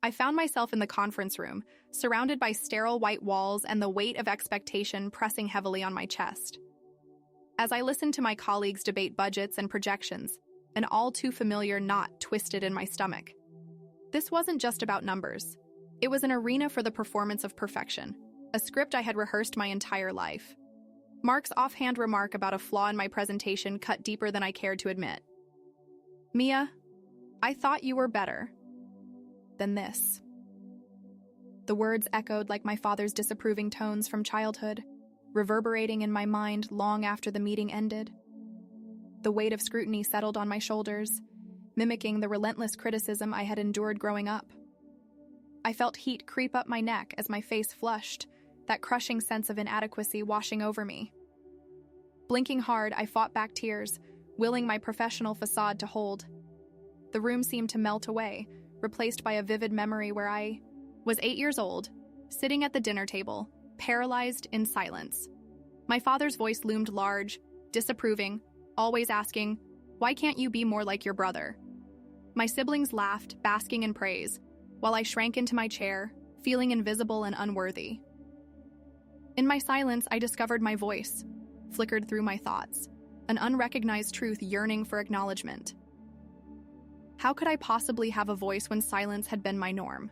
I found myself in the conference room, surrounded by sterile white walls and the weight of expectation pressing heavily on my chest. As I listened to my colleagues debate budgets and projections, an all-too-familiar knot twisted in my stomach. This wasn't just about numbers. It was an arena for the performance of perfection, a script I had rehearsed my entire life. Mark's offhand remark about a flaw in my presentation cut deeper than I cared to admit. "Mia, I thought you were better than this." The words echoed like my father's disapproving tones from childhood, reverberating in my mind long after the meeting ended. The weight of scrutiny settled on my shoulders, mimicking the relentless criticism I had endured growing up. I felt heat creep up my neck as my face flushed, that crushing sense of inadequacy washing over me. Blinking hard, I fought back tears, willing my professional facade to hold. The room seemed to melt away, replaced by a vivid memory where I was 8 years old, sitting at the dinner table, paralyzed in silence. My father's voice loomed large, disapproving, always asking, "Why can't you be more like your brother?" My siblings laughed, basking in praise, while I shrank into my chair, feeling invisible and unworthy. In my silence, I discovered my voice, flickered through my thoughts, an unrecognized truth yearning for acknowledgement. How could I possibly have a voice when silence had been my norm?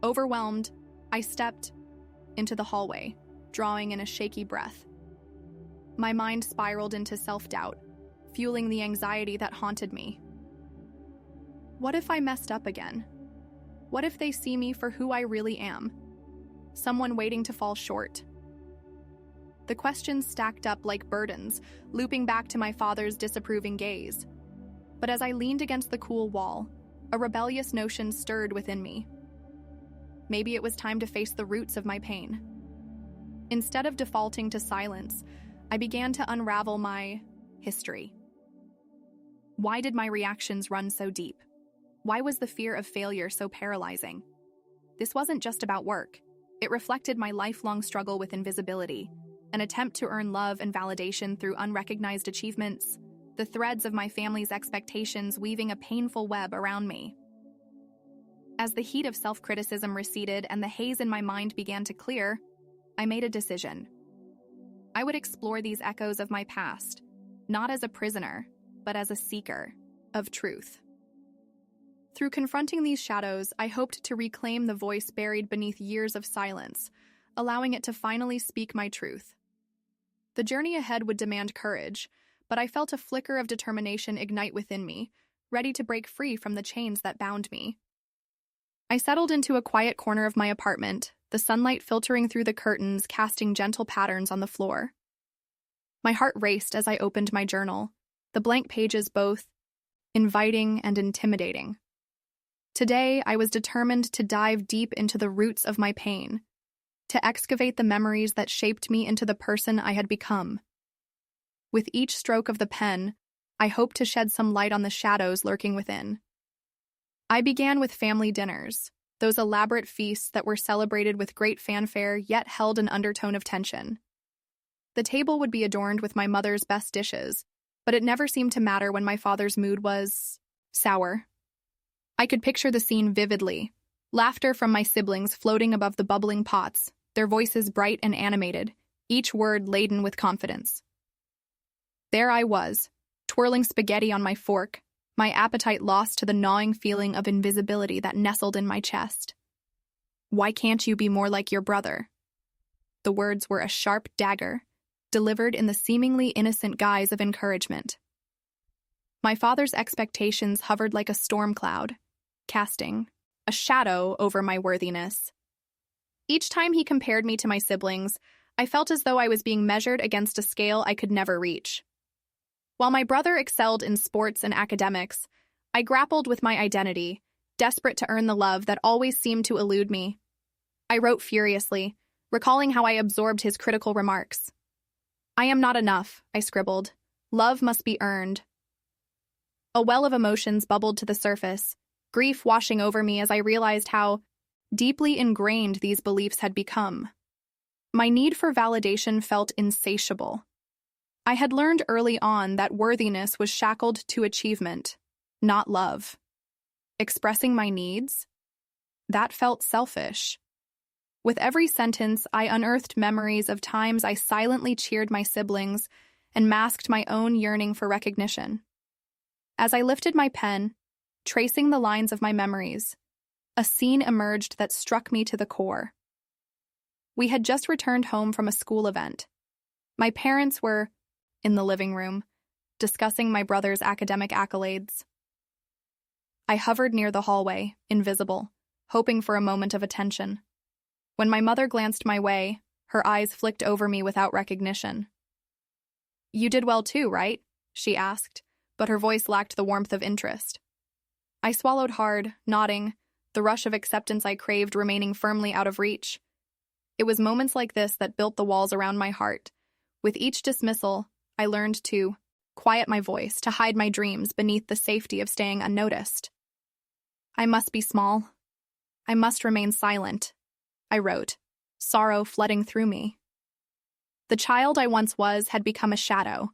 Overwhelmed, I stepped into the hallway, drawing in a shaky breath. My mind spiraled into self-doubt, fueling the anxiety that haunted me. What if I messed up again? What if they see me for who I really am? Someone waiting to fall short. The questions stacked up like burdens, looping back to my father's disapproving gaze. But as I leaned against the cool wall, a rebellious notion stirred within me. Maybe it was time to face the roots of my pain. Instead of defaulting to silence, I began to unravel my history. Why did my reactions run so deep? Why was the fear of failure so paralyzing? This wasn't just about work. It reflected my lifelong struggle with invisibility, an attempt to earn love and validation through unrecognized achievements, the threads of my family's expectations weaving a painful web around me. As the heat of self-criticism receded and the haze in my mind began to clear, I made a decision. I would explore these echoes of my past, not as a prisoner, but as a seeker of truth. Through confronting these shadows, I hoped to reclaim the voice buried beneath years of silence, allowing it to finally speak my truth. The journey ahead would demand courage, but I felt a flicker of determination ignite within me, ready to break free from the chains that bound me. I settled into a quiet corner of my apartment, the sunlight filtering through the curtains, casting gentle patterns on the floor. My heart raced as I opened my journal, the blank pages both inviting and intimidating. Today, I was determined to dive deep into the roots of my pain, to excavate the memories that shaped me into the person I had become. With each stroke of the pen, I hoped to shed some light on the shadows lurking within. I began with family dinners, those elaborate feasts that were celebrated with great fanfare yet held an undertone of tension. The table would be adorned with my mother's best dishes, but it never seemed to matter when my father's mood was sour. I could picture the scene vividly, laughter from my siblings floating above the bubbling pots, their voices bright and animated, each word laden with confidence. There I was, twirling spaghetti on my fork, my appetite lost to the gnawing feeling of invisibility that nestled in my chest. "Why can't you be more like your brother?" The words were a sharp dagger, delivered in the seemingly innocent guise of encouragement. My father's expectations hovered like a storm cloud, casting a shadow over my worthiness. Each time he compared me to my siblings, I felt as though I was being measured against a scale I could never reach. While my brother excelled in sports and academics, I grappled with my identity, desperate to earn the love that always seemed to elude me. I wrote furiously, recalling how I absorbed his critical remarks. "I am not enough," I scribbled. "Love must be earned." A well of emotions bubbled to the surface, grief washing over me as I realized how deeply ingrained these beliefs had become. My need for validation felt insatiable. I had learned early on that worthiness was shackled to achievement, not love. Expressing my needs, That felt selfish. With every sentence, I unearthed memories of times I silently cheered my siblings and masked my own yearning for recognition. As I lifted my pen, tracing the lines of my memories, a scene emerged that struck me to the core. We had just returned home from a school event. My parents were in the living room, discussing my brother's academic accolades. I hovered near the hallway, invisible, hoping for a moment of attention. When my mother glanced my way, her eyes flicked over me without recognition. "You did well too, right?" she asked, but her voice lacked the warmth of interest. I swallowed hard, nodding, the rush of acceptance I craved remaining firmly out of reach. It was moments like this that built the walls around my heart. With each dismissal, I learned to quiet my voice, to hide my dreams beneath the safety of staying unnoticed. "I must be small. I must remain silent," I wrote, sorrow flooding through me. The child I once was had become a shadow,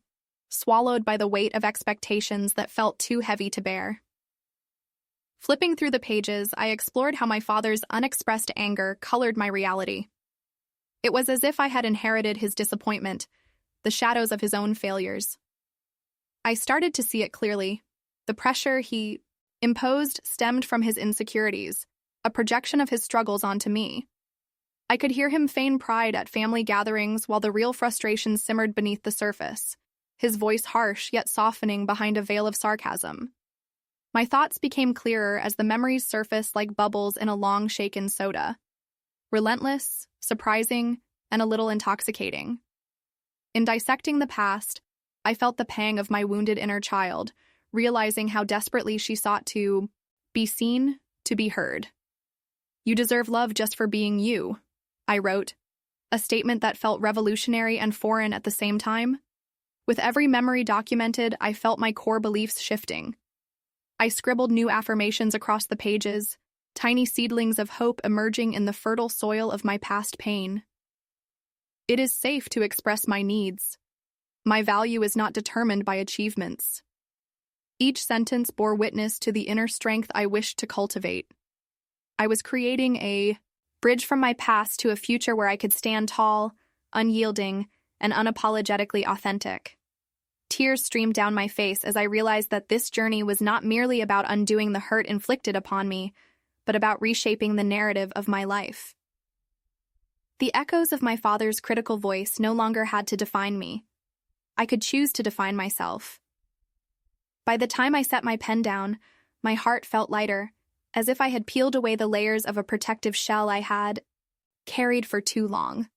swallowed by the weight of expectations that felt too heavy to bear. Flipping through the pages, I explored how my father's unexpressed anger colored my reality. It was as if I had inherited his disappointment, the shadows of his own failures. I started to see it clearly. The pressure he imposed stemmed from his insecurities, a projection of his struggles onto me. I could hear him feign pride at family gatherings while the real frustration simmered beneath the surface, his voice harsh yet softening behind a veil of sarcasm. My thoughts became clearer as the memories surfaced like bubbles in a long-shaken soda. Relentless, surprising, and a little intoxicating. In dissecting the past, I felt the pang of my wounded inner child, realizing how desperately she sought to be seen, to be heard. "You deserve love just for being you," I wrote, a statement that felt revolutionary and foreign at the same time. With every memory documented, I felt my core beliefs shifting. I scribbled new affirmations across the pages, tiny seedlings of hope emerging in the fertile soil of my past pain. "It is safe to express my needs. My value is not determined by achievements." Each sentence bore witness to the inner strength I wished to cultivate. I was creating a bridge from my past to a future where I could stand tall, unyielding, and unapologetically authentic. Tears streamed down my face as I realized that this journey was not merely about undoing the hurt inflicted upon me, but about reshaping the narrative of my life. The echoes of my father's critical voice no longer had to define me. I could choose to define myself. By the time I set my pen down, my heart felt lighter, as if I had peeled away the layers of a protective shell I had carried for too long.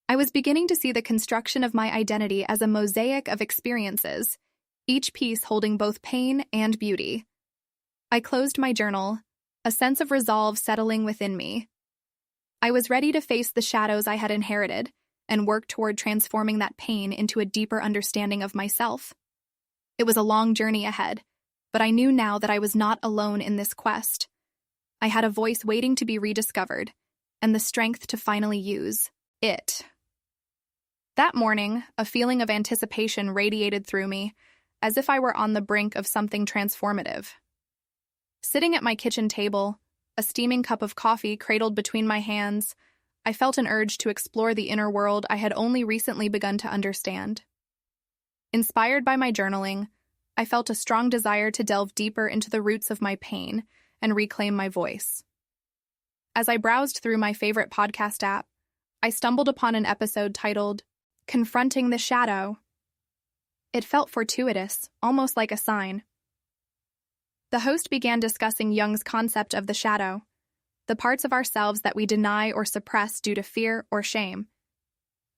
I was beginning to see the construction of my identity as a mosaic of experiences, each piece holding both pain and beauty. I closed my journal, a sense of resolve settling within me. I was ready to face the shadows I had inherited and work toward transforming that pain into a deeper understanding of myself. It was a long journey ahead, but I knew now that I was not alone in this quest. I had a voice waiting to be rediscovered, and the strength to finally use it. That morning, a feeling of anticipation radiated through me, as if I were on the brink of something transformative. Sitting at my kitchen table, a steaming cup of coffee cradled between my hands, I felt an urge to explore the inner world I had only recently begun to understand. Inspired by my journaling, I felt a strong desire to delve deeper into the roots of my pain and reclaim my voice. As I browsed through my favorite podcast app, I stumbled upon an episode titled, "Confronting the Shadow." It felt fortuitous, almost like a sign. The host began discussing Jung's concept of the shadow, the parts of ourselves that we deny or suppress due to fear or shame.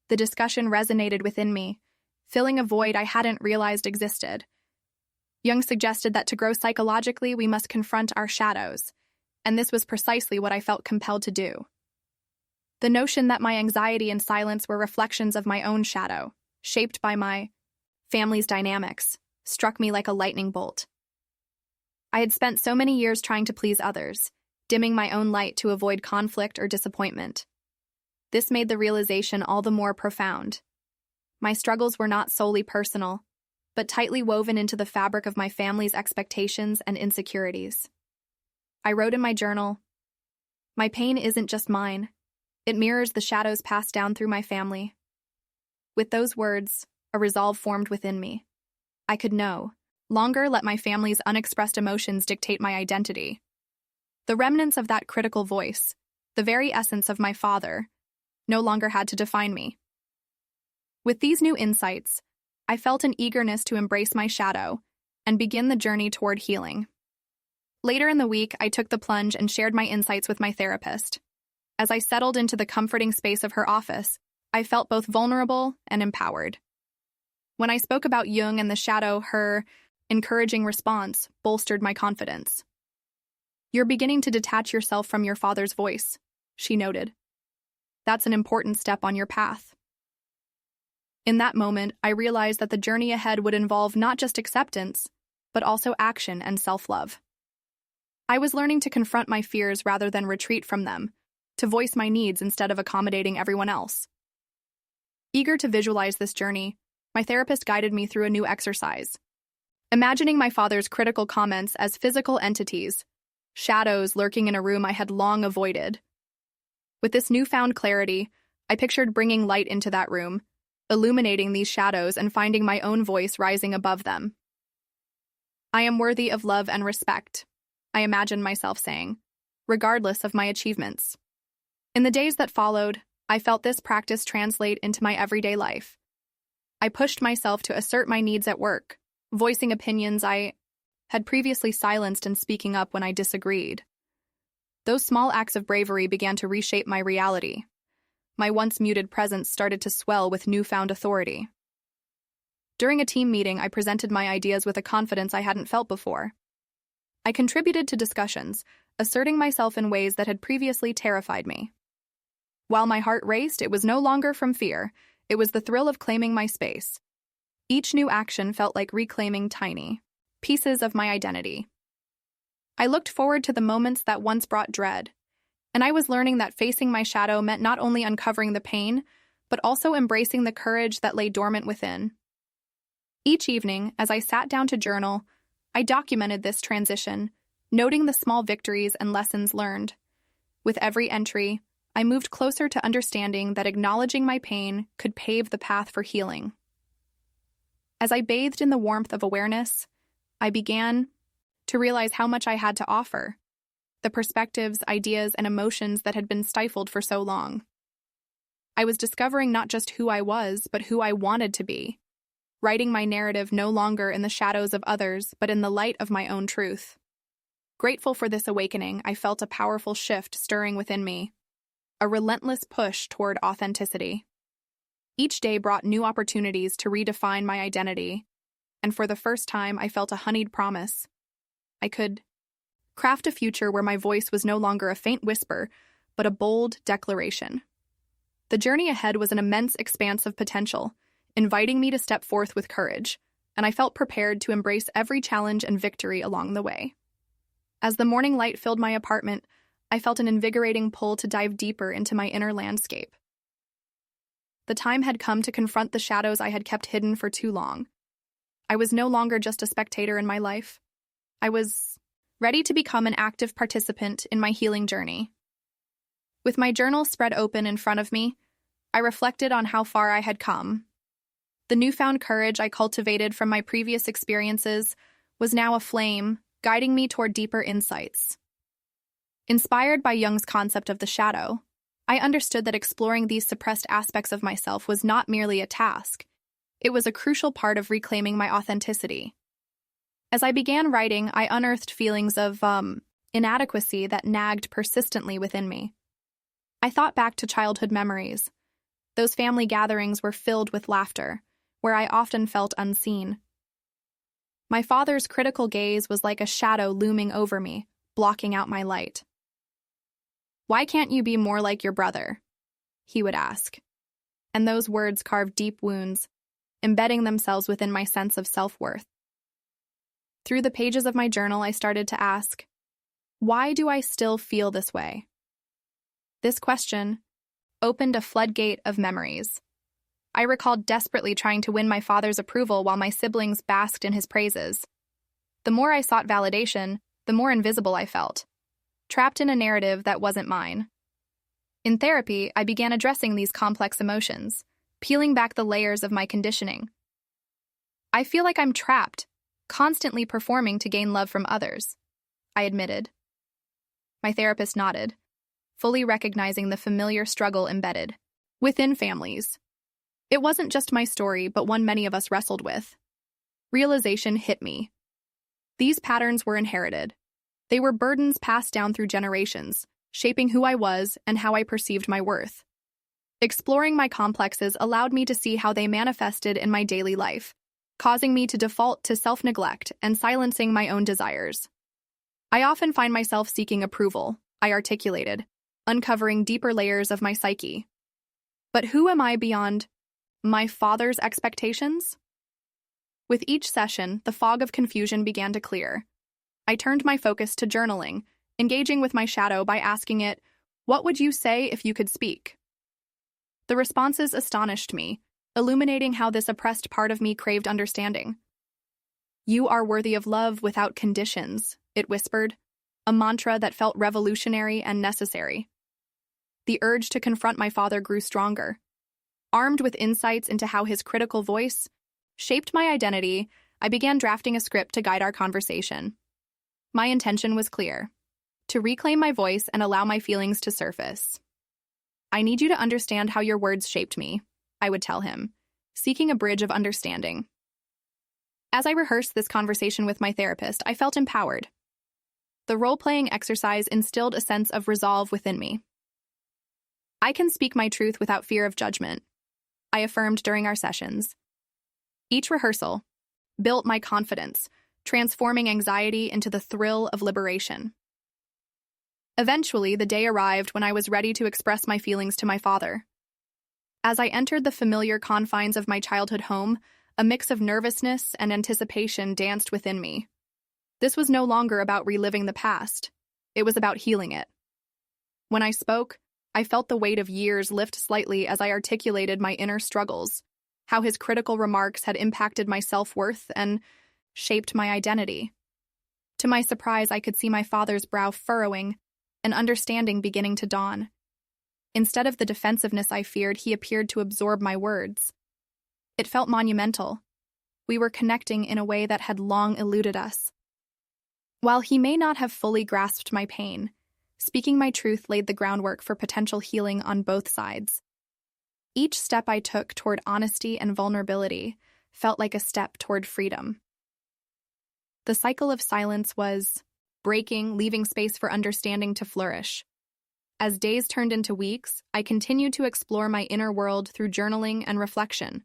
The discussion resonated within me, filling a void I hadn't realized existed. Jung suggested that to grow psychologically, we must confront our shadows, and this was precisely what I felt compelled to do. The notion that my anxiety and silence were reflections of my own shadow, shaped by my family's dynamics, struck me like a lightning bolt. I had spent so many years trying to please others, dimming my own light to avoid conflict or disappointment. This made the realization all the more profound. My struggles were not solely personal, but tightly woven into the fabric of my family's expectations and insecurities. I wrote in my journal, My pain isn't just mine. It mirrors the shadows passed down through my family. With those words, a resolve formed within me. I could no longer let my family's unexpressed emotions dictate my identity. The remnants of that critical voice, the very essence of my father, no longer had to define me. With these new insights, I felt an eagerness to embrace my shadow and begin the journey toward healing. Later in the week, I took the plunge and shared my insights with my therapist. As I settled into the comforting space of her office, I felt both vulnerable and empowered. When I spoke about Jung and the shadow, her encouraging response bolstered my confidence. "You're beginning to detach yourself from your father's voice," she noted. "That's an important step on your path." In that moment, I realized that the journey ahead would involve not just acceptance, but also action and self-love. I was learning to confront my fears rather than retreat from them, to voice my needs instead of accommodating everyone else. Eager to visualize this journey, my therapist guided me through a new exercise. Imagining my father's critical comments as physical entities, shadows lurking in a room I had long avoided. With this newfound clarity, I pictured bringing light into that room, illuminating these shadows and finding my own voice rising above them. "I am worthy of love and respect," I imagined myself saying, regardless of my achievements. In the days that followed, I felt this practice translate into my everyday life. I pushed myself to assert my needs at work, voicing opinions I had previously silenced and speaking up when I disagreed. Those small acts of bravery began to reshape my reality. My once muted presence started to swell with newfound authority. During a team meeting, I presented my ideas with a confidence I hadn't felt before. I contributed to discussions, asserting myself in ways that had previously terrified me. While my heart raced, it was no longer from fear. It was the thrill of claiming my space. Each new action felt like reclaiming tiny pieces of my identity. I looked forward to the moments that once brought dread, and I was learning that facing my shadow meant not only uncovering the pain, but also embracing the courage that lay dormant within. Each evening, as I sat down to journal, I documented this transition, noting the small victories and lessons learned. With every entry, I moved closer to understanding that acknowledging my pain could pave the path for healing. As I bathed in the warmth of awareness, I began to realize how much I had to offer, the perspectives, ideas, and emotions that had been stifled for so long. I was discovering not just who I was, but who I wanted to be, writing my narrative no longer in the shadows of others, but in the light of my own truth. Grateful for this awakening, I felt a powerful shift stirring within me, a relentless push toward authenticity. Each day brought new opportunities to redefine my identity, and for the first time, I felt a honeyed promise. I could craft a future where my voice was no longer a faint whisper, but a bold declaration. The journey ahead was an immense expanse of potential, inviting me to step forth with courage, and I felt prepared to embrace every challenge and victory along the way. As the morning light filled my apartment, I felt an invigorating pull to dive deeper into my inner landscape. The time had come to confront the shadows I had kept hidden for too long. I was no longer just a spectator in my life. I was ready to become an active participant in my healing journey. With my journal spread open in front of me, I reflected on how far I had come. The newfound courage I cultivated from my previous experiences was now a flame, guiding me toward deeper insights. Inspired by Jung's concept of the shadow, I understood that exploring these suppressed aspects of myself was not merely a task. It was a crucial part of reclaiming my authenticity. As I began writing, I unearthed feelings of inadequacy that nagged persistently within me. I thought back to childhood memories. Those family gatherings were filled with laughter, where I often felt unseen. My father's critical gaze was like a shadow looming over me, blocking out my light. "Why can't you be more like your brother?" he would ask. And those words carved deep wounds, embedding themselves within my sense of self-worth. Through the pages of my journal, I started to ask, why do I still feel this way? This question opened a floodgate of memories. I recalled desperately trying to win my father's approval while my siblings basked in his praises. The more I sought validation, the more invisible I felt. trapped in a narrative that wasn't mine. In therapy, I began addressing these complex emotions, peeling back the layers of my conditioning. I feel like I'm trapped, constantly performing to gain love from others, I admitted. My therapist nodded, fully recognizing the familiar struggle embedded within families. It wasn't just my story, but one many of us wrestled with. Realization hit me. These patterns were inherited. They were burdens passed down through generations, shaping who I was and how I perceived my worth. Exploring my complexes allowed me to see how they manifested in my daily life, causing me to default to self-neglect and silencing my own desires. I often find myself seeking approval, I articulated, uncovering deeper layers of my psyche. But who am I beyond my father's expectations? With each session, the fog of confusion began to clear. I turned my focus to journaling, engaging with my shadow by asking it, "What would you say if you could speak?" The responses astonished me, illuminating how this oppressed part of me craved understanding. "You are worthy of love without conditions," it whispered, a mantra that felt revolutionary and necessary. The urge to confront my father grew stronger. Armed with insights into how his critical voice shaped my identity, I began drafting a script to guide our conversation. My intention was clear: to reclaim my voice and allow my feelings to surface. "I need you to understand how your words shaped me," I would tell him, seeking a bridge of understanding. As I rehearsed this conversation with my therapist, I felt empowered. The role-playing exercise instilled a sense of resolve within me. "I can speak my truth without fear of judgment," I affirmed during our sessions. Each rehearsal built my confidence, transforming anxiety into the thrill of liberation. Eventually, the day arrived when I was ready to express my feelings to my father. As I entered the familiar confines of my childhood home, a mix of nervousness and anticipation danced within me. This was no longer about reliving the past. It was about healing it. When I spoke, I felt the weight of years lift slightly as I articulated my inner struggles, how his critical remarks had impacted my self-worth and shaped my identity. To my surprise, I could see my father's brow furrowing, an understanding beginning to dawn. Instead of the defensiveness I feared, he appeared to absorb my words. It felt monumental. We were connecting in a way that had long eluded us. While he may not have fully grasped my pain, speaking my truth laid the groundwork for potential healing on both sides. Each step I took toward honesty and vulnerability felt like a step toward freedom. The cycle of silence was breaking, leaving space for understanding to flourish. As days turned into weeks, I continued to explore my inner world through journaling and reflection.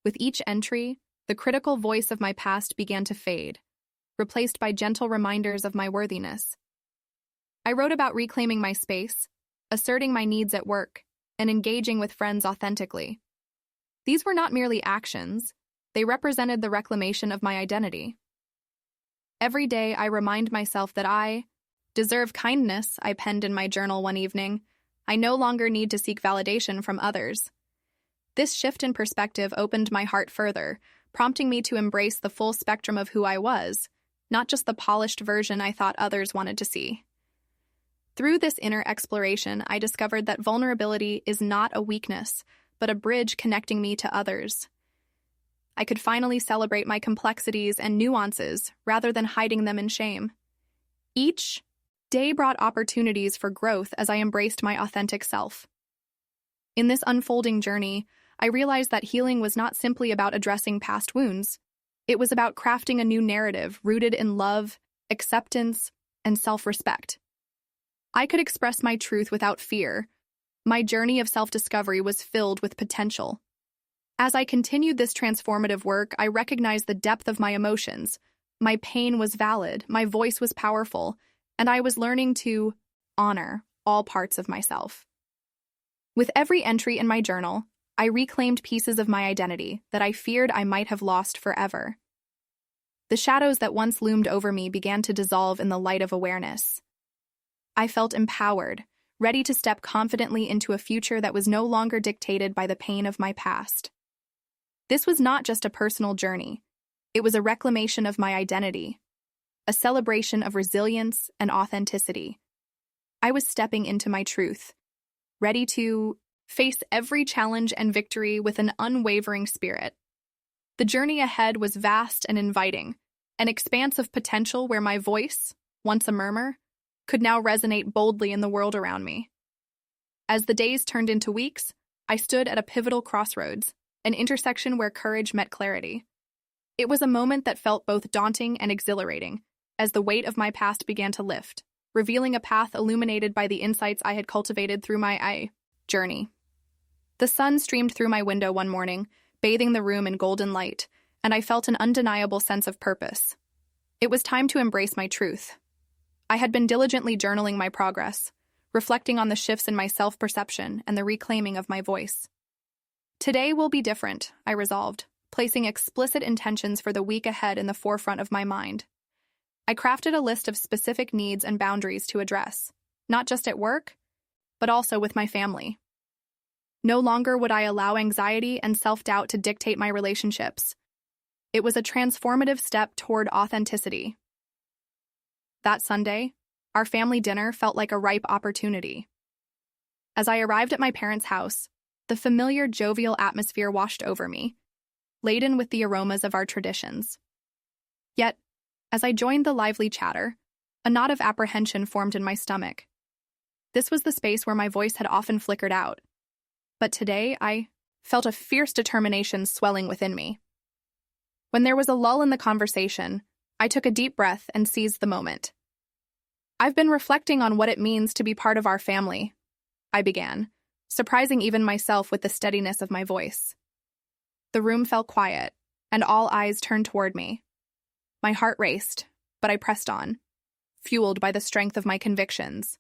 With each entry, the critical voice of my past began to fade, replaced by gentle reminders of my worthiness. I wrote about reclaiming my space, asserting my needs at work, and engaging with friends authentically. These were not merely actions, they represented the reclamation of my identity. Every day I remind myself that I deserve kindness, I penned in my journal one evening. I no longer need to seek validation from others. This shift in perspective opened my heart further, prompting me to embrace the full spectrum of who I was, not just the polished version I thought others wanted to see. Through this inner exploration, I discovered that vulnerability is not a weakness, but a bridge connecting me to others. I could finally celebrate my complexities and nuances rather than hiding them in shame. Each day brought opportunities for growth as I embraced my authentic self. In this unfolding journey, I realized that healing was not simply about addressing past wounds. It was about crafting a new narrative rooted in love, acceptance, and self-respect. I could express my truth without fear. My journey of self-discovery was filled with potential. As I continued this transformative work, I recognized the depth of my emotions. My pain was valid, my voice was powerful, and I was learning to honor all parts of myself. With every entry in my journal, I reclaimed pieces of my identity that I feared I might have lost forever. The shadows that once loomed over me began to dissolve in the light of awareness. I felt empowered, ready to step confidently into a future that was no longer dictated by the pain of my past. This was not just a personal journey. It was a reclamation of my identity, a celebration of resilience and authenticity. I was stepping into my truth, ready to face every challenge and victory with an unwavering spirit. The journey ahead was vast and inviting, an expanse of potential where my voice, once a murmur, could now resonate boldly in the world around me. As the days turned into weeks, I stood at a pivotal crossroads, an intersection where courage met clarity. It was a moment that felt both daunting and exhilarating, as the weight of my past began to lift, revealing a path illuminated by the insights I had cultivated through my journey. The sun streamed through my window one morning, bathing the room in golden light, and I felt an undeniable sense of purpose. It was time to embrace my truth. I had been diligently journaling my progress, reflecting on the shifts in my self-perception and the reclaiming of my voice. Today will be different, I resolved, placing explicit intentions for the week ahead in the forefront of my mind. I crafted a list of specific needs and boundaries to address, not just at work, but also with my family. No longer would I allow anxiety and self-doubt to dictate my relationships. It was a transformative step toward authenticity. That Sunday, our family dinner felt like a ripe opportunity. As I arrived at my parents' house, the familiar jovial atmosphere washed over me, laden with the aromas of our traditions. Yet, as I joined the lively chatter, a knot of apprehension formed in my stomach. This was the space where my voice had often flickered out. But today, I felt a fierce determination swelling within me. When there was a lull in the conversation, I took a deep breath and seized the moment. "I've been reflecting on what it means to be part of our family," I began, surprising even myself with the steadiness of my voice. The room fell quiet, and all eyes turned toward me. My heart raced, but I pressed on, fueled by the strength of my convictions.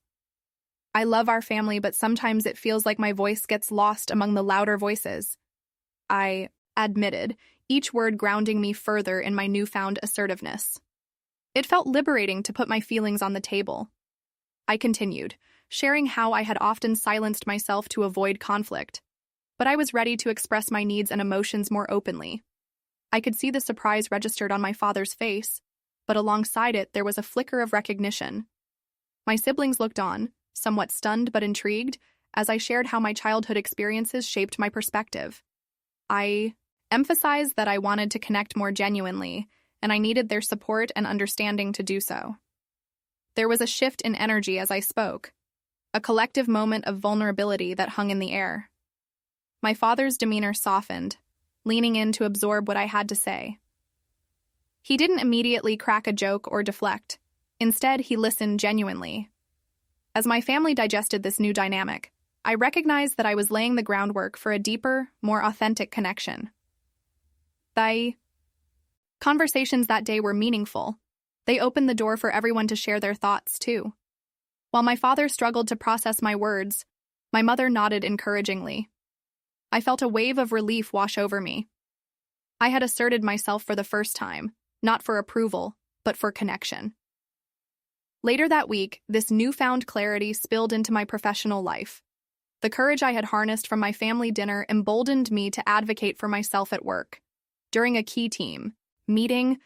I love our family, but sometimes it feels like my voice gets lost among the louder voices, I admitted, each word grounding me further in my newfound assertiveness. It felt liberating to put my feelings on the table. I continued, sharing how I had often silenced myself to avoid conflict, but I was ready to express my needs and emotions more openly. I could see the surprise registered on my father's face, but alongside it there was a flicker of recognition. My siblings looked on, somewhat stunned but intrigued, as I shared how my childhood experiences shaped my perspective. I emphasized that I wanted to connect more genuinely, and I needed their support and understanding to do so. There was a shift in energy as I spoke, a collective moment of vulnerability that hung in the air. My father's demeanor softened, leaning in to absorb what I had to say. He didn't immediately crack a joke or deflect. Instead, he listened genuinely. As my family digested this new dynamic, I recognized that I was laying the groundwork for a deeper, more authentic connection. The conversations that day were meaningful. They opened the door for everyone to share their thoughts, too. While my father struggled to process my words, my mother nodded encouragingly. I felt a wave of relief wash over me. I had asserted myself for the first time, not for approval, but for connection. Later that week, this newfound clarity spilled into my professional life. The courage I had harnessed from my family dinner emboldened me to advocate for myself at work. During a key team meeting,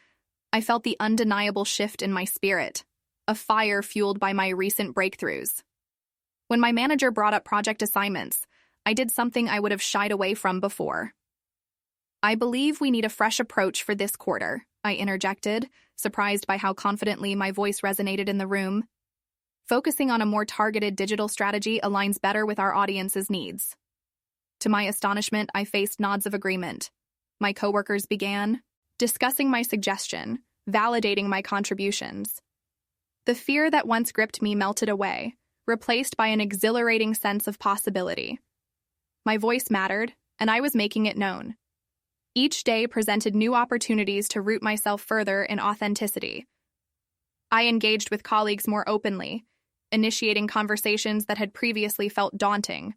I felt the undeniable shift in my spirit, a fire fueled by my recent breakthroughs. When my manager brought up project assignments, I did something I would have shied away from before. "I believe we need a fresh approach for this quarter," I interjected, surprised by how confidently my voice resonated in the room. "Focusing on a more targeted digital strategy aligns better with our audience's needs." To my astonishment, I faced nods of agreement. My coworkers began discussing my suggestion, validating my contributions. The fear that once gripped me melted away, replaced by an exhilarating sense of possibility. My voice mattered, and I was making it known. Each day presented new opportunities to root myself further in authenticity. I engaged with colleagues more openly, initiating conversations that had previously felt daunting.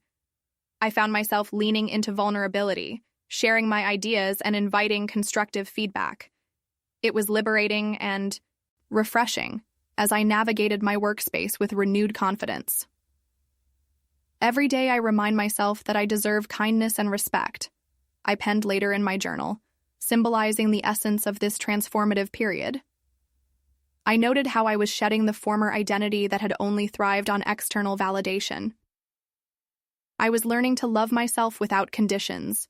I found myself leaning into vulnerability, sharing my ideas and inviting constructive feedback. It was liberating and refreshing as I navigated my workspace with renewed confidence. Every day I remind myself that I deserve kindness and respect, I penned later in my journal, symbolizing the essence of this transformative period. I noted how I was shedding the former identity that had only thrived on external validation. I was learning to love myself without conditions,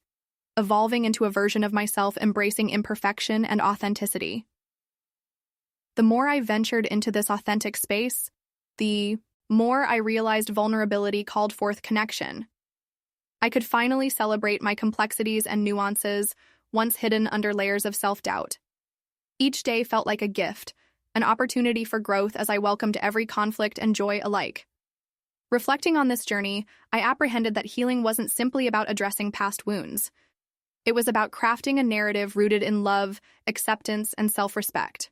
evolving into a version of myself embracing imperfection and authenticity. The more I ventured into this authentic space, the more I realized vulnerability called forth connection. I could finally celebrate my complexities and nuances, once hidden under layers of self-doubt. Each day felt like a gift, an opportunity for growth as I welcomed every conflict and joy alike. Reflecting on this journey, I apprehended that healing wasn't simply about addressing past wounds. It was about crafting a narrative rooted in love, acceptance, and self-respect.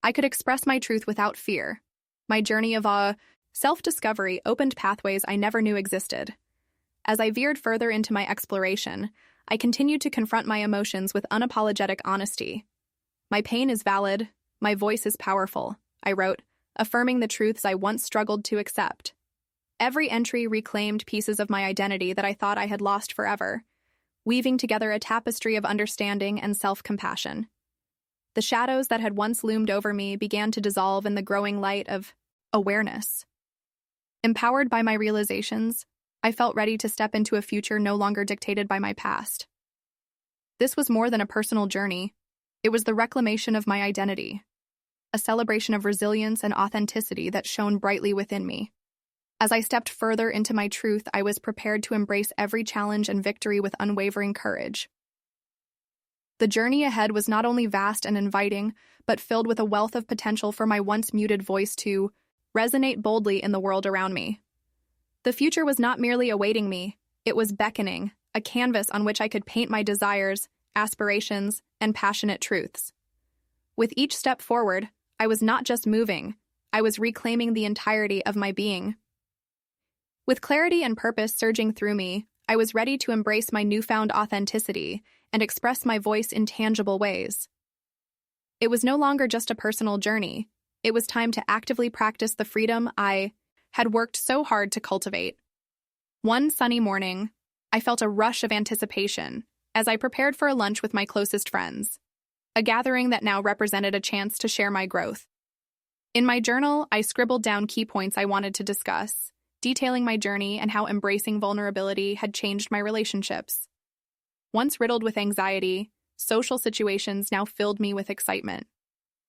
I could express my truth without fear. My journey of self-discovery opened pathways I never knew existed. As I veered further into my exploration, I continued to confront my emotions with unapologetic honesty. My pain is valid, my voice is powerful, I wrote, affirming the truths I once struggled to accept. Every entry reclaimed pieces of my identity that I thought I had lost forever, weaving together a tapestry of understanding and self-compassion. The shadows that had once loomed over me began to dissolve in the growing light of awareness. Empowered by my realizations, I felt ready to step into a future no longer dictated by my past. This was more than a personal journey. It was the reclamation of my identity, a celebration of resilience and authenticity that shone brightly within me. As I stepped further into my truth, I was prepared to embrace every challenge and victory with unwavering courage. The journey ahead was not only vast and inviting, but filled with a wealth of potential for my once muted voice to resonate boldly in the world around me. The future was not merely awaiting me, it was beckoning, a canvas on which I could paint my desires, aspirations, and passionate truths. With each step forward, I was not just moving, I was reclaiming the entirety of my being. With clarity and purpose surging through me, I was ready to embrace my newfound authenticity and express my voice in tangible ways. It was no longer just a personal journey. It was time to actively practice the freedom I had worked so hard to cultivate. One sunny morning, I felt a rush of anticipation as I prepared for a lunch with my closest friends, a gathering that now represented a chance to share my growth. In my journal, I scribbled down key points I wanted to discuss, detailing my journey and how embracing vulnerability had changed my relationships. Once riddled with anxiety, social situations now filled me with excitement.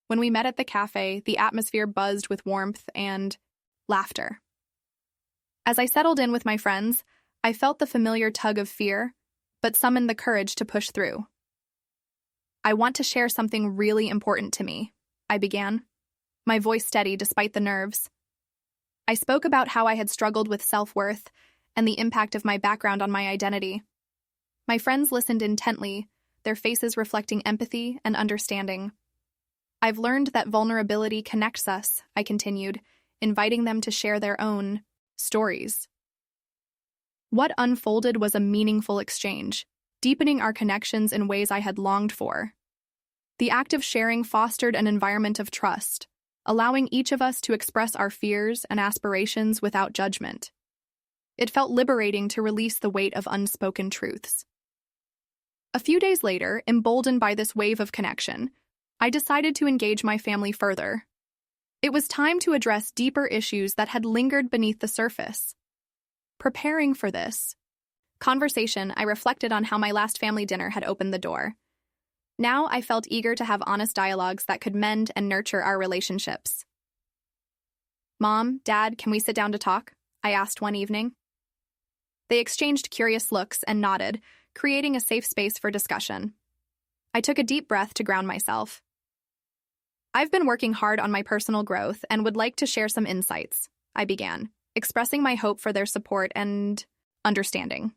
When we met at the cafe, the atmosphere buzzed with warmth and laughter. As I settled in with my friends, I felt the familiar tug of fear, but summoned the courage to push through. I want to share something really important to me, I began, my voice steady despite the nerves. I spoke about how I had struggled with self-worth and the impact of my background on my identity. My friends listened intently, their faces reflecting empathy and understanding. I've learned that vulnerability connects us, I continued, inviting them to share their own stories. What unfolded was a meaningful exchange, deepening our connections in ways I had longed for. The act of sharing fostered an environment of trust, allowing each of us to express our fears and aspirations without judgment. It felt liberating to release the weight of unspoken truths. A few days later, emboldened by this wave of connection, I decided to engage my family further. It was time to address deeper issues that had lingered beneath the surface. Preparing for this conversation, I reflected on how my last family dinner had opened the door. Now I felt eager to have honest dialogues that could mend and nurture our relationships. "Mom, Dad, can we sit down to talk?" I asked one evening. They exchanged curious looks and nodded, creating a safe space for discussion. I took a deep breath to ground myself. "I've been working hard on my personal growth and would like to share some insights," I began, expressing my hope for their support and understanding.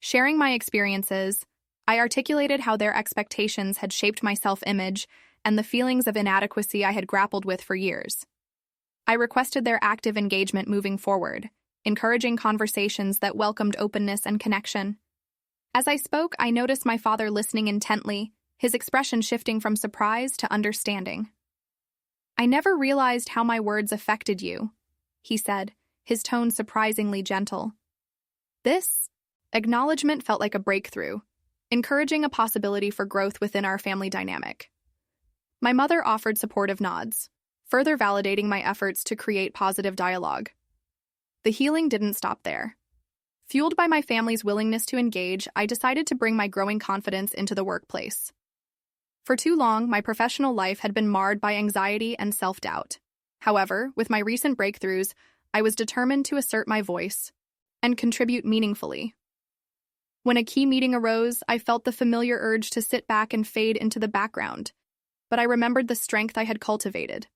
Sharing my experiences, I articulated how their expectations had shaped my self-image and the feelings of inadequacy I had grappled with for years. I requested their active engagement moving forward, encouraging conversations that welcomed openness and connection. As I spoke, I noticed my father listening intently, his expression shifting from surprise to understanding. "I never realized how my words affected you," he said, his tone surprisingly gentle. This acknowledgement felt like a breakthrough, encouraging a possibility for growth within our family dynamic. My mother offered supportive nods, further validating my efforts to create positive dialogue. The healing didn't stop there. Fueled by my family's willingness to engage, I decided to bring my growing confidence into the workplace. For too long, my professional life had been marred by anxiety and self-doubt. However, with my recent breakthroughs, I was determined to assert my voice and contribute meaningfully. When a key meeting arose, I felt the familiar urge to sit back and fade into the background, but I remembered the strength I had cultivated.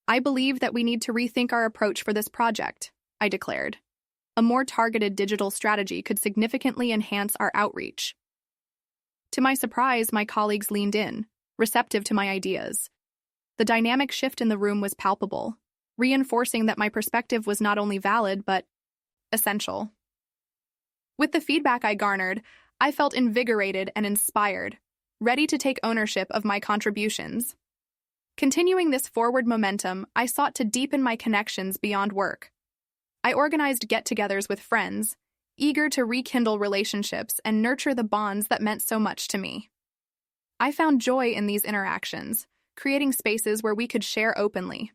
I believe that we need to rethink our approach for this project, I declared. A more targeted digital strategy could significantly enhance our outreach. To my surprise, my colleagues leaned in, receptive to my ideas. The dynamic shift in the room was palpable, reinforcing that my perspective was not only valid but essential. With the feedback I garnered, I felt invigorated and inspired, ready to take ownership of my contributions. Continuing this forward momentum, I sought to deepen my connections beyond work. I organized get-togethers with friends, eager to rekindle relationships and nurture the bonds that meant so much to me. I found joy in these interactions, creating spaces where we could share openly.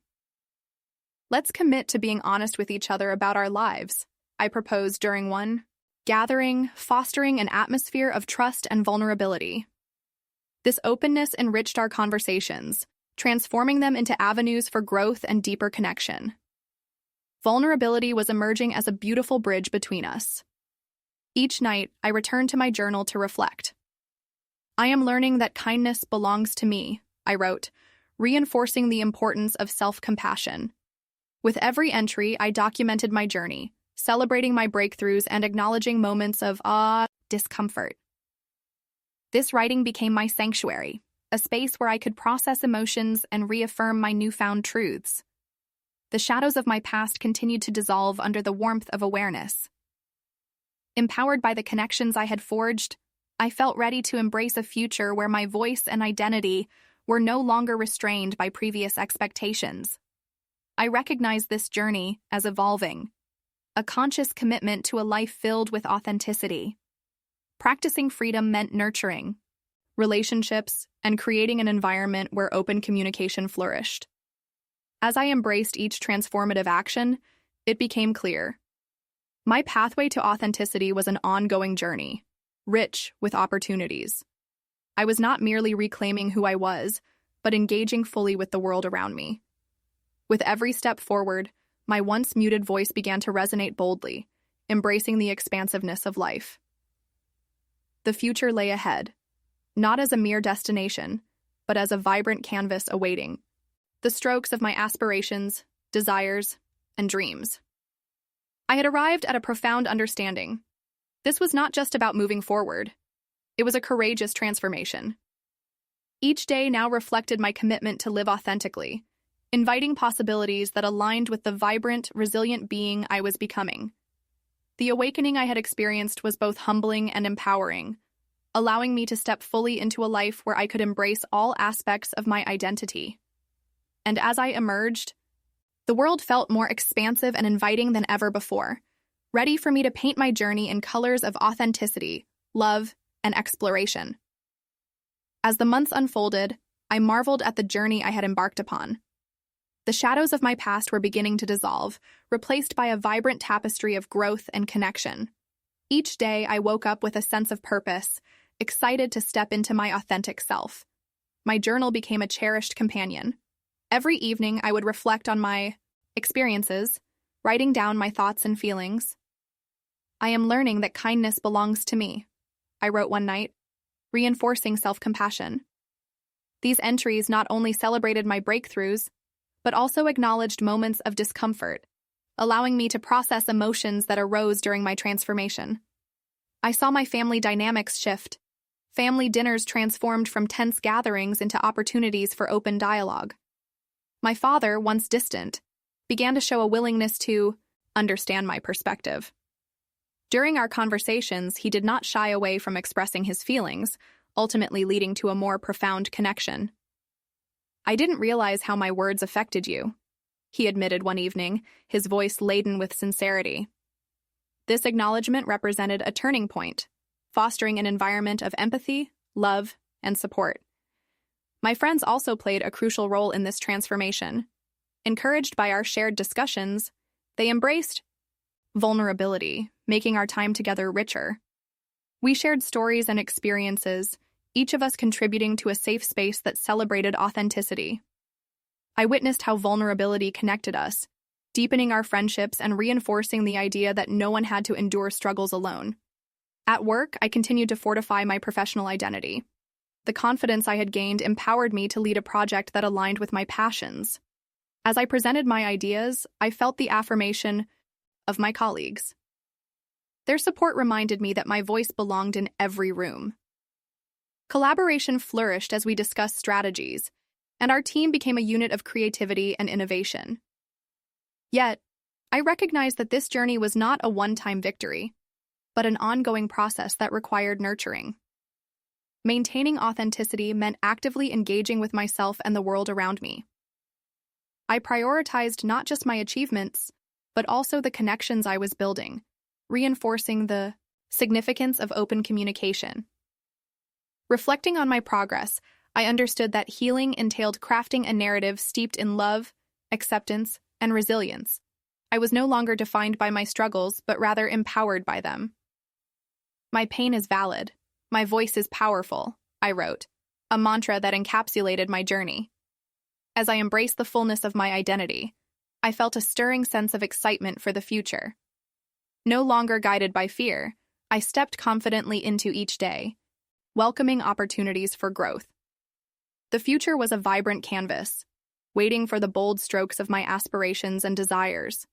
Let's commit to being honest with each other about our lives, I proposed during one gathering, fostering an atmosphere of trust and vulnerability. This openness enriched our conversations, transforming them into avenues for growth and deeper connection. Vulnerability was emerging as a beautiful bridge between us. Each night, I returned to my journal to reflect. I am learning that kindness belongs to me, I wrote, reinforcing the importance of self-compassion. With every entry, I documented my journey, celebrating my breakthroughs and acknowledging moments of discomfort. This writing became my sanctuary, a space where I could process emotions and reaffirm my newfound truths. The shadows of my past continued to dissolve under the warmth of awareness. Empowered by the connections I had forged, I felt ready to embrace a future where my voice and identity were no longer restrained by previous expectations. I recognized this journey as evolving, a conscious commitment to a life filled with authenticity. Practicing freedom meant nurturing relationships and creating an environment where open communication flourished. As I embraced each transformative action, it became clear. My pathway to authenticity was an ongoing journey, rich with opportunities. I was not merely reclaiming who I was, but engaging fully with the world around me. With every step forward, my once muted voice began to resonate boldly, embracing the expansiveness of life. The future lay ahead, not as a mere destination, but as a vibrant canvas awaiting the strokes of my aspirations, desires, and dreams. I had arrived at a profound understanding. This was not just about moving forward. It was a courageous transformation. Each day now reflected my commitment to live authentically, inviting possibilities that aligned with the vibrant, resilient being I was becoming. The awakening I had experienced was both humbling and empowering, allowing me to step fully into a life where I could embrace all aspects of my identity. And as I emerged, the world felt more expansive and inviting than ever before, ready for me to paint my journey in colors of authenticity, love, and exploration. As the months unfolded, I marveled at the journey I had embarked upon. The shadows of my past were beginning to dissolve, replaced by a vibrant tapestry of growth and connection. Each day, I woke up with a sense of purpose, excited to step into my authentic self. My journal became a cherished companion. Every evening, I would reflect on my experiences, writing down my thoughts and feelings. I am learning that kindness belongs to me, I wrote one night, reinforcing self-compassion. These entries not only celebrated my breakthroughs, but also acknowledged moments of discomfort, allowing me to process emotions that arose during my transformation. I saw my family dynamics shift. Family dinners transformed from tense gatherings into opportunities for open dialogue. My father, once distant, began to show a willingness to understand my perspective. During our conversations, he did not shy away from expressing his feelings, ultimately leading to a more profound connection. "I didn't realize how my words affected you," he admitted one evening, his voice laden with sincerity. This acknowledgement represented a turning point, fostering an environment of empathy, love, and support. My friends also played a crucial role in this transformation. Encouraged by our shared discussions, they embraced vulnerability, making our time together richer. We shared stories and experiences, each of us contributing to a safe space that celebrated authenticity. I witnessed how vulnerability connected us, deepening our friendships and reinforcing the idea that no one had to endure struggles alone. At work, I continued to fortify my professional identity. The confidence I had gained empowered me to lead a project that aligned with my passions. As I presented my ideas, I felt the affirmation of my colleagues. Their support reminded me that my voice belonged in every room. Collaboration flourished as we discussed strategies, and our team became a unit of creativity and innovation. Yet, I recognized that this journey was not a one-time victory, but an ongoing process that required nurturing. Maintaining authenticity meant actively engaging with myself and the world around me. I prioritized not just my achievements, but also the connections I was building, reinforcing the significance of open communication. Reflecting on my progress, I understood that healing entailed crafting a narrative steeped in love, acceptance, and resilience. I was no longer defined by my struggles, but rather empowered by them. My pain is valid. My voice is powerful, I wrote, a mantra that encapsulated my journey. As I embraced the fullness of my identity, I felt a stirring sense of excitement for the future. No longer guided by fear, I stepped confidently into each day, welcoming opportunities for growth. The future was a vibrant canvas, waiting for the bold strokes of my aspirations and desires.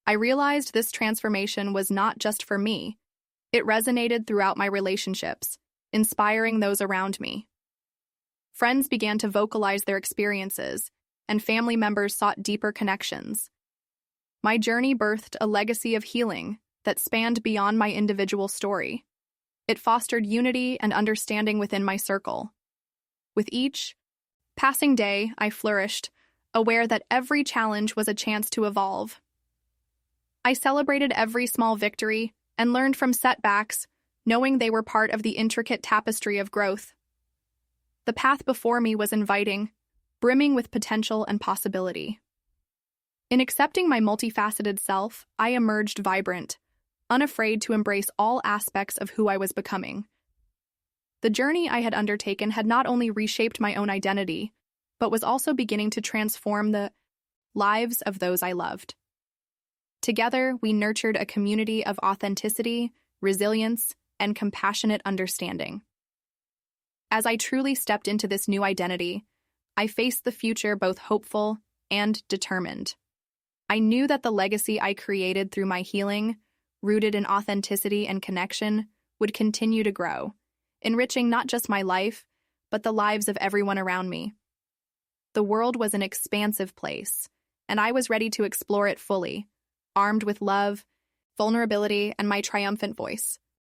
I realized this transformation was not just for me. It resonated throughout my relationships, inspiring those around me. Friends began to vocalize their experiences, and family members sought deeper connections. My journey birthed a legacy of healing that spanned beyond my individual story. It fostered unity and understanding within my circle. With each passing day, I flourished, aware that every challenge was a chance to evolve. I celebrated every small victory and learned from setbacks, knowing they were part of the intricate tapestry of growth. The path before me was inviting, brimming with potential and possibility. In accepting my multifaceted self, I emerged vibrant, unafraid to embrace all aspects of who I was becoming. The journey I had undertaken had not only reshaped my own identity, but was also beginning to transform the lives of those I loved. Together, we nurtured a community of authenticity, resilience, and compassionate understanding. As I truly stepped into this new identity, I faced the future both hopeful and determined. I knew that the legacy I created through my healing, rooted in authenticity and connection, would continue to grow, enriching not just my life, but the lives of everyone around me. The world was an expansive place, and I was ready to explore it fully, armed with love, vulnerability, and my triumphant voice.